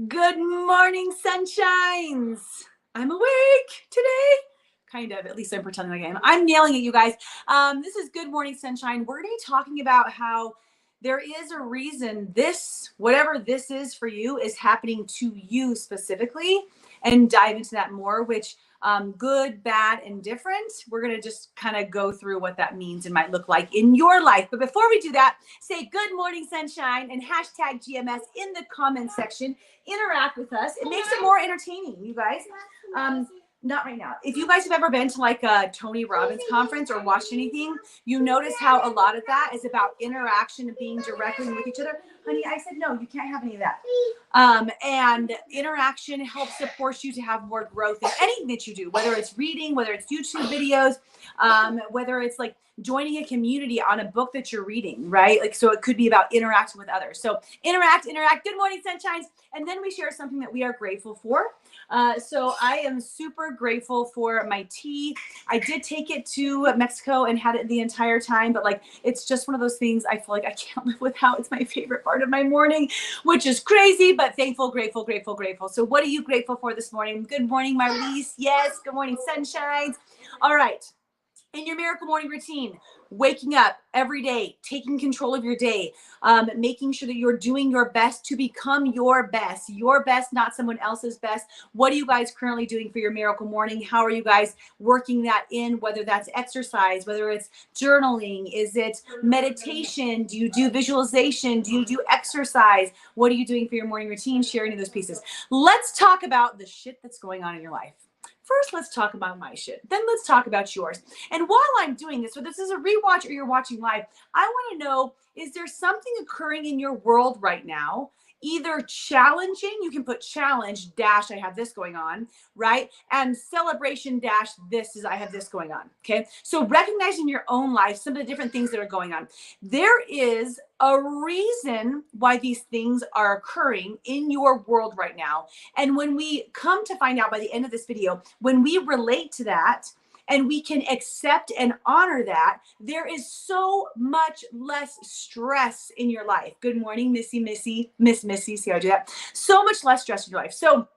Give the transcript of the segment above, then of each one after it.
Good morning, sunshines. I'm awake today. Kind of, at least I'm pretending like I am. I'm nailing it, you guys. This is Good Morning Sunshine. We're going to be talking about how there is a reason this, whatever this is for you, is happening to you specifically, and dive into that more, which good, bad, and different. We're going to just kind of go through what that means and might look like in your life. But before we do that, say good morning, sunshine, and hashtag GMS in the comment section. Interact with us. It makes it more entertaining, you guys. Not right now. If you guys have ever been to like a Tony Robbins conference or watched anything, you notice how a lot of that is about interaction and being directly with each other. Honey, I said, no, you can't have any of that. And interaction helps support you to have more growth in anything that you do, whether it's reading, whether it's YouTube videos, whether it's like joining a community on a book that you're reading, right? Like, so it could be about interacting with others. So interact. Good morning, sunshines. And then we share something that we are grateful for. So I am super grateful for my tea. I did take it to Mexico and had it the entire time, but like, it's just one of those things I feel like I can't live without. It's my favorite part of my morning, which is crazy, but thankful, grateful. So what are you grateful for this morning? Good morning, Marlise. Yes. Good morning, sunshines. All right. In your miracle morning routine, waking up every day, taking control of your day, making sure that you're doing your best to become your best, not someone else's best. What are you guys currently doing for your miracle morning? How are you guys working that in, whether that's exercise, whether it's journaling, is it meditation? Do you do visualization? Do you do exercise? What are you doing for your morning routine? Sharing those pieces. Let's talk about the shit that's going on in your life. First, let's talk about my shit. Then let's talk about yours. And while I'm doing this, whether this is a rewatch or you're watching live, I want to know, is there something occurring in your world right now? Either challenging, you can put challenge dash, I have this going on, right? And celebration dash, I have this going on, okay? So recognizing your own life, some of the different things that are going on. There is a reason why these things are occurring in your world right now. And when we come to find out by the end of this video, when we relate to that, and we can accept and honor that, there is so much less stress in your life. Good morning, Miss Missy, see how I do that? So much less stress in your life. So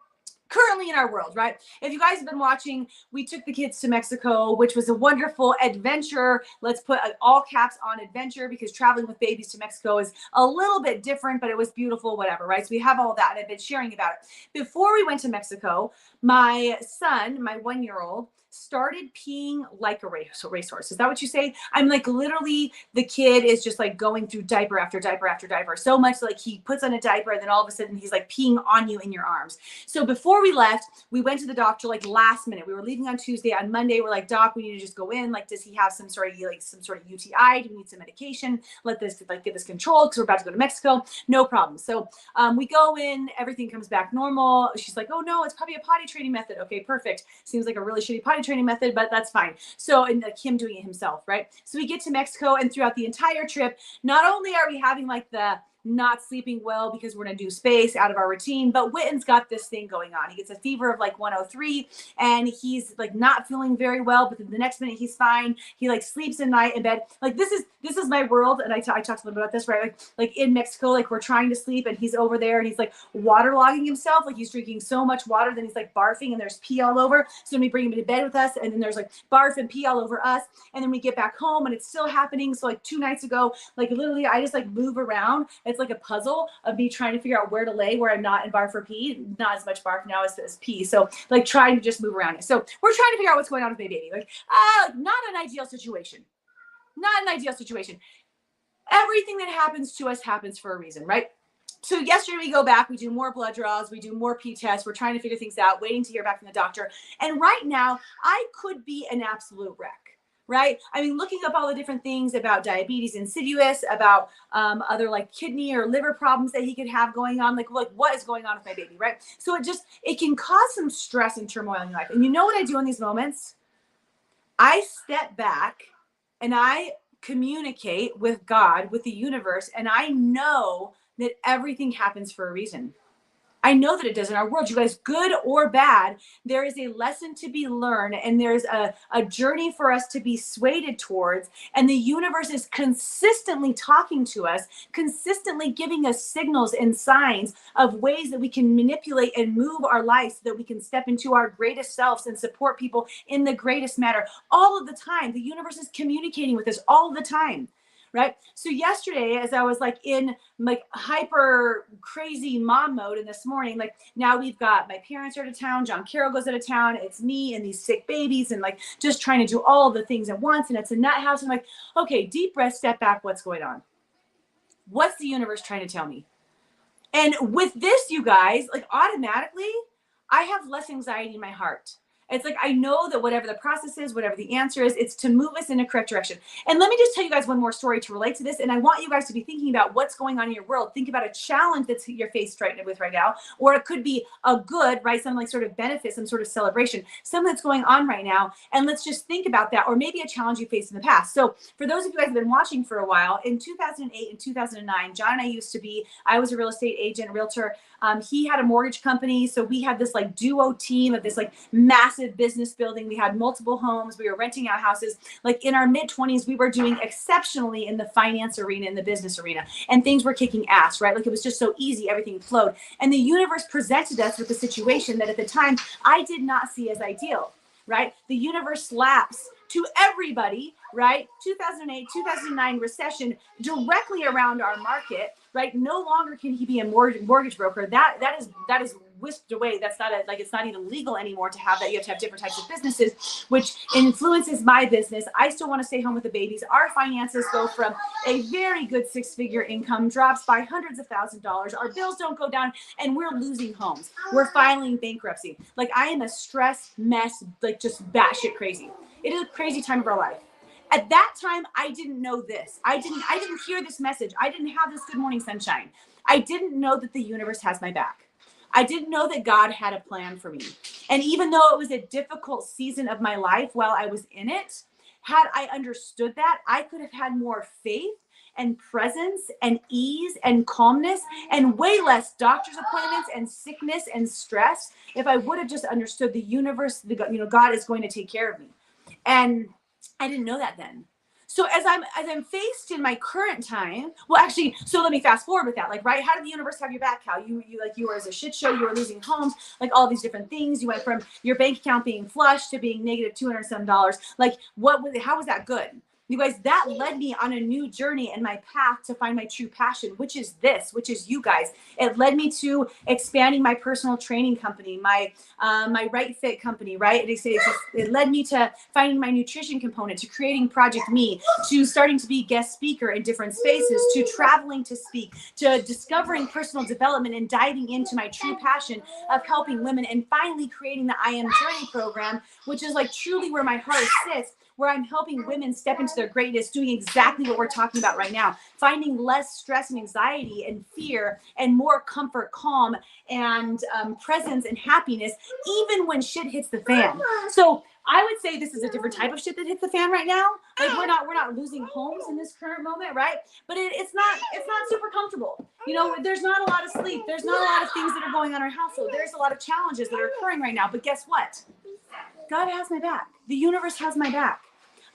currently in our world, right? If you guys have been watching, we took the kids to Mexico, which was a wonderful adventure. Let's put all caps on adventure, because traveling with babies to Mexico is a little bit different, but it was beautiful, whatever, right? So we have all that, and I've been sharing about it. Before we went to Mexico, my son, my 1-year-old, started peeing like a racehorse. Is that what you say? I'm like, literally, the kid is just like going through diaper after diaper after diaper. So much like he puts on a diaper and then all of a sudden he's like peeing on you in your arms. So before we left, we went to the doctor like last minute. We were leaving on Tuesday. On Monday, we're like, doc, we need to just go in. Like, does he have some sort of UTI? Do we need some medication? Get this controlled because we're about to go to Mexico. No problem. So we go in, everything comes back normal. She's like, oh no, it's probably a potty training method. Okay, perfect. Seems like a really shitty potty training method, but that's fine. So, and like him doing it himself, right? So we get to Mexico, and throughout the entire trip, not only are we having like the not sleeping well because we're going to do space out of our routine, but Witten's got this thing going on. He gets a fever of like 103, and he's like not feeling very well, but then the next minute he's fine. He like sleeps at night in bed. Like this is my world. And I talked a little bit about this, right? Like in Mexico, like we're trying to sleep and he's over there and he's like waterlogging himself. Like he's drinking so much water, then he's like barfing and there's pee all over. So then we bring him to bed with us, and then there's like barf and pee all over us. And then we get back home and it's still happening. So like 2 nights ago, like literally I just like move around. It's like a puzzle of me trying to figure out where to lay, where I'm not in barf or pee. Not as much barf now as pee. So like trying to just move around it. So we're trying to figure out what's going on with my baby. Like, not an ideal situation. Not an ideal situation. Everything that happens to us happens for a reason, right? So yesterday we go back, we do more blood draws, we do more pee tests, we're trying to figure things out, waiting to hear back from the doctor. And right now I could be an absolute wreck. Right? I mean, looking up all the different things about diabetes insidious, about other like kidney or liver problems that he could have going on, like what is going on with my baby, right? So it can cause some stress and turmoil in your life. And you know what I do in these moments? I step back and I communicate with God, with the universe, and I know that everything happens for a reason. I know that it does in our world, you guys, good or bad. There is a lesson to be learned, and there's a journey for us to be swayed towards. And the universe is consistently talking to us, consistently giving us signals and signs of ways that we can manipulate and move our life so that we can step into our greatest selves and support people in the greatest manner. All of the time, the universe is communicating with us all the time. Right. So yesterday, as I was like in like hyper crazy mom mode, and this morning, like now we've got my parents are out of town, John Carroll goes out of town, it's me and these sick babies, and like just trying to do all the things at once. And it's a nut house. I'm like, okay, deep breath, step back. What's going on? What's the universe trying to tell me? And with this, you guys, like automatically, I have less anxiety in my heart. It's like, I know that whatever the process is, whatever the answer is, it's to move us in a correct direction. And let me just tell you guys one more story to relate to this. And I want you guys to be thinking about what's going on in your world. Think about a challenge that's you're faced with right now, or it could be a good, right? Some like sort of benefit, some sort of celebration, something that's going on right now. And let's just think about that, or maybe a challenge you faced in the past. So for those of you guys who have been watching for a while, in 2008 and 2009, John and I was a real estate agent, realtor. He had a mortgage company. So we had this like duo team of this like massive business building. We had multiple homes. We were renting out houses. Like in our mid-20s, we were doing exceptionally in the finance arena, in the business arena, and things were kicking ass, right? Like it was just so easy. Everything flowed. And the universe presented us with a situation that at the time I did not see as ideal, right? The universe slaps to everybody, right? 2008, 2009 recession directly around our market, right? No longer can he be a mortgage broker. That is whisked away. That's not it's not even legal anymore to have that. You have to have different types of businesses, which influences my business. I still want to stay home with the babies. Our finances go from a very good 6-figure income, drops by hundreds of thousands of dollars. Our bills don't go down, and we're losing homes. We're filing bankruptcy. Like I am a stress mess, like just batshit crazy. It is a crazy time of our life. At that time, I didn't know this. I didn't hear this message. I didn't have this good morning sunshine. I didn't know that the universe has my back. I didn't know that God had a plan for me. And even though it was a difficult season of my life while I was in it, had I understood that, I could have had more faith and presence and ease and calmness and way less doctor's appointments and sickness and stress if I would have just understood the universe, God is going to take care of me. And I didn't know that then. So as I'm faced in my current time, well, actually, so let me fast forward with that. Like, right, how did the universe have your back, Cal? You were as a shit show. You were losing homes, like all these different things. You went from your bank account being flush to being negative $200 some. Like, how was that good? You guys, that led me on a new journey in my path to find my true passion, which is you guys. It led me to expanding my personal training company, my Right Fit company, right? It led me to finding my nutrition component, to creating Project Me, to starting to be guest speaker in different spaces, to traveling to speak, to discovering personal development and diving into my true passion of helping women, and finally creating the I Am Journey program, which is like truly where my heart sits, where I'm helping women step into their greatness, doing exactly what we're talking about right now, finding less stress and anxiety and fear and more comfort, calm, and presence and happiness, even when shit hits the fan. So I would say this is a different type of shit that hits the fan right now. Like we're not losing homes in this current moment, right? But it's not super comfortable. There's not a lot of sleep. There's not a lot of things that are going on in our household. There's a lot of challenges that are occurring right now. But guess what? God has my back. The universe has my back.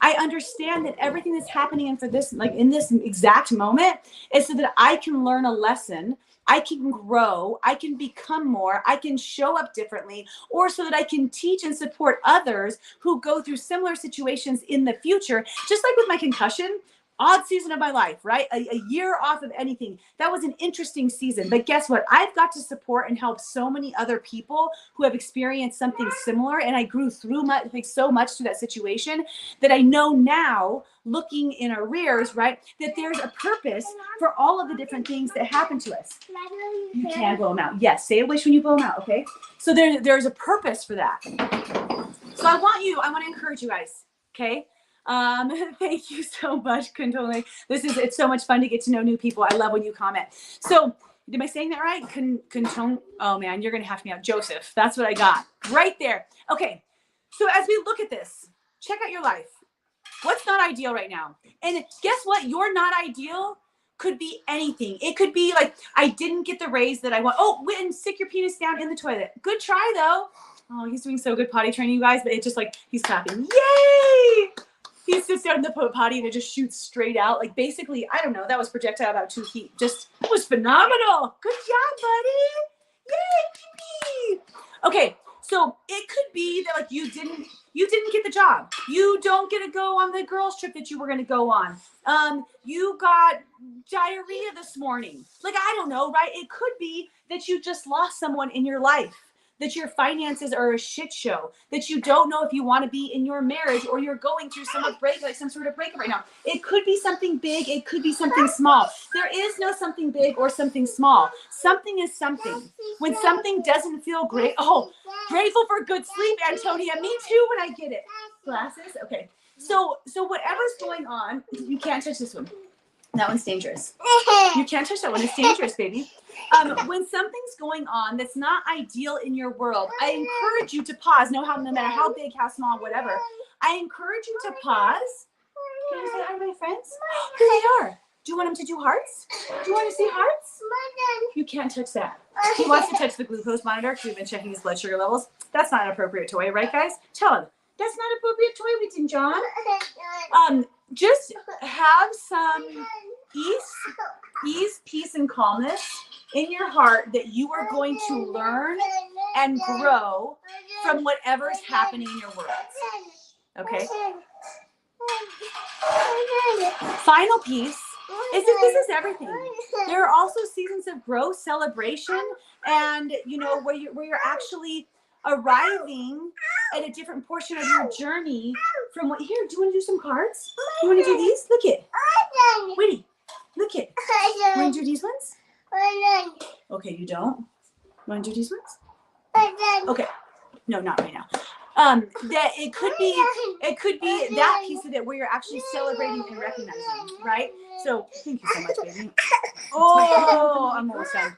I understand that everything that's happening in this exact moment is so that I can learn a lesson, I can grow, I can become more, I can show up differently, or so that I can teach and support others who go through similar situations in the future. Just like with my concussion, odd season of my life, right? A year off of anything. That was an interesting season. But guess what? I've got to support and help so many other people who have experienced something similar. And I grew through so much through that situation that I know now, looking in arrears, right, that there's a purpose for all of the different things that happen to us. You can blow them out. Yes, say a wish when you blow them out, okay? So there's a purpose for that. So I want to encourage you guys, okay? Thank you so much, Kantole. It's so much fun to get to know new people. I love when you comment. So, am I saying that right? Kantone. Oh man, you're gonna have to me out. Joseph. That's what I got right there. Okay. So as we look at this, check out your life. What's not ideal right now? And guess what? You're not ideal could be anything. It could be like, I didn't get the raise that I want. Oh, went and stick your penis down in the toilet. Good try though. Oh, he's doing so good potty training, you guys, but it's just like, he's clapping. Yay! He sits down in the potty and it just shoots straight out. Like basically, I don't know, that was projectile about 2 feet. Just, it was phenomenal. Good job, buddy. Yay, pee-pee. Okay, so it could be that like you didn't get the job. You don't get to go on the girls trip that you were going to go on. You got diarrhea this morning. Like, I don't know, right? It could be that you just lost someone in your life, that your finances are a shit show, that you don't know if you want to be in your marriage, or you're going through some sort of breakup right now. It could be something big. It could be something small. There is no something big or something small. Something is something. When something doesn't feel great, oh, grateful for good sleep, Antonia. Me too when I get it. Glasses? Okay. So whatever's going on, you can't touch this one. That one's dangerous. You can't touch that one. It's dangerous, baby. When something's going on that's not ideal in your world, I encourage you to pause. No matter how big, how small, whatever. I encourage you to pause. Can you say hi to my friends? Here they are. Do you want them to do hearts? Do you want to see hearts? You can't touch that. He wants to touch the glucose monitor because we've been checking his blood sugar levels. That's not an appropriate toy, right, guys? Tell him. That's not an appropriate toy, Winston John. Just have some ease, peace, and calmness in your heart that you are going to learn and grow from whatever is happening in your world. Okay? Final piece is that this is everything. There are also seasons of growth, celebration, and where you're actually arriving at a different portion of your journey from what. Here, do you want to do some cards? You want to do these? Look it. Wait, look it. You want to do these ones? Okay, you don't? You want to do these ones? Okay. No, not right now. That it could be that piece of it where you're actually celebrating and recognizing, right? So thank you so much, baby. Oh, I'm almost done.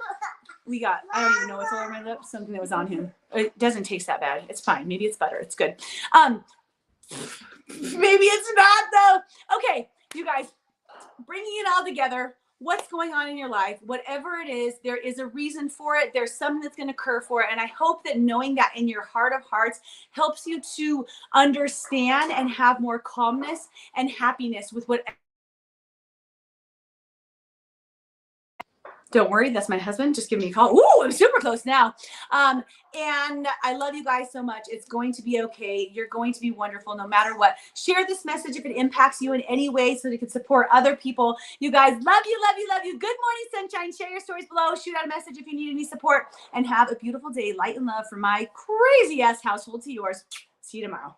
I don't even know what's all over my lips, something that was on him. It doesn't taste that bad. It's fine. Maybe it's butter. It's good. Maybe it's not though. Okay, you guys, bringing it all together. What's going on in your life, whatever it is, there is a reason for it. There's something that's going to occur for it. And I hope that knowing that in your heart of hearts helps you to understand and have more calmness and happiness with what. Don't worry, that's my husband. Just give me a call. Ooh, I'm super close now. And I love you guys so much. It's going to be okay. You're going to be wonderful no matter what. Share this message if it impacts you in any way so that it can support other people. You guys, love you, love you, love you. Good morning, sunshine. Share your stories below. Shoot out a message if you need any support. And have a beautiful day. Light and love from my crazy ass household to yours. See you tomorrow.